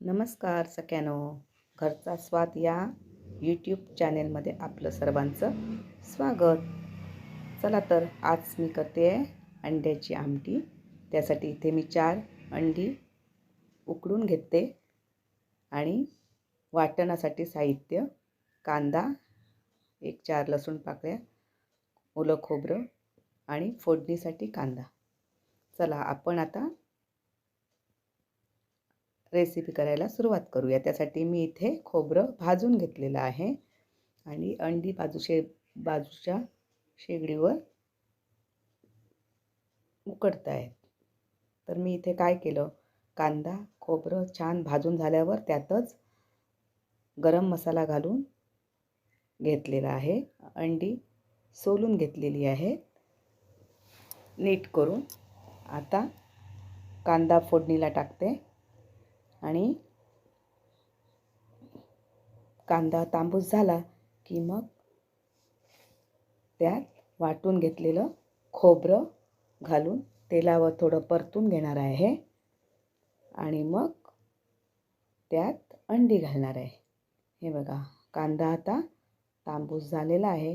नमस्कार सगळ्यांनो, घरचा स्वाद या यूट्यूब चॅनेलमध्ये आपलं सर्वांचं स्वागत. चला तर आज मी करते आहे अंड्याची आमटी. त्यासाठी इथे मी 4 अंडी उकडून घेते आणि वाटणासाठी साहित्य: कांदा, 4 लसूण पाकळ्या, ओलं खोबरं आणि फोडणीसाठी कांदा. चला आपण आता रेसिपी करायला सुरुवात करूया. त्यासाठी मी इथे खोबरं भाजून घेतलेलं आहे आणि अंडी बाजूच्या शेगडीवर उकडत आहेत. तर मी इथे काय केलं, कांदा खोबरं छान भाजून झाल्यावर त्यातच गरम मसाला घालून घेतलेला आहे. अंडी सोलून घेतलेली आहे नीट करून. आता कांदा फोडणीला टाकते आणि कांदा तांबूस झाला की मग त्यात वाटून घेतलेलं खोबरं घालून तेलावर थोडं परतून घेणार आहे आणि मग त्यात अंडी घालणार आहे. हे बघा, कांदा आता तांबूस झालेला आहे.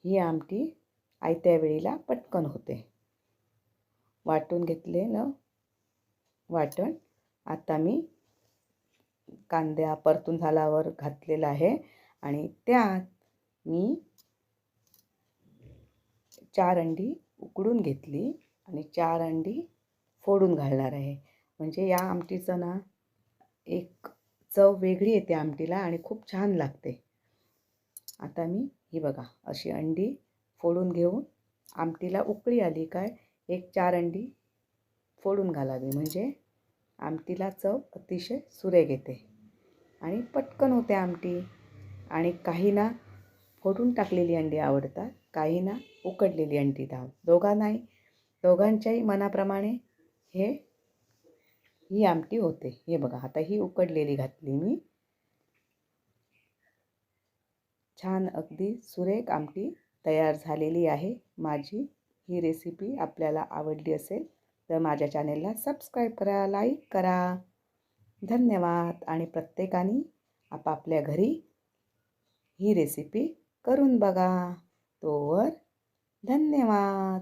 ही आमटी आयत्या वेळेला पटकन होते. वाटून घेतलेलं वाटण आता मी कांदा परतून झाल्यावर घातलेला आहे आणि त्यात मी 4 अंडी उकडून घेतली आणि 4 अंडी फोडून घालणार आहे. म्हणजे या आमटीचं ना एक चव वेगळी येते आमटीला आणि खूप छान लागते. आता मी ही बघा अशी अंडी फोडून घेऊन आमटीला उकळी आली काय 4 अंडी फोडून घालावी, म्हणजे आमटीला चव अतिशय सुरेख येते आणि पटकन होते आमटी. आणि काहींना फोडून टाकलेली अंडी आवडतात, काहींना उकडलेली अंडी दोघांच्याही मनाप्रमाणे ही आमटी होते. हे बघा, आता ही उकडलेली घातली मी. छान अगदी सुरेख आमटी तयार झालेली आहे माझी. ही रेसिपी आपल्याला आवडली असेल तर माझ्या चॅनेलला सबस्क्राईब करा, लाईक करा. धन्यवाद. आणि प्रत्येकाने आपापल्या घरी ही रेसिपी करून बघा. तोवर धन्यवाद.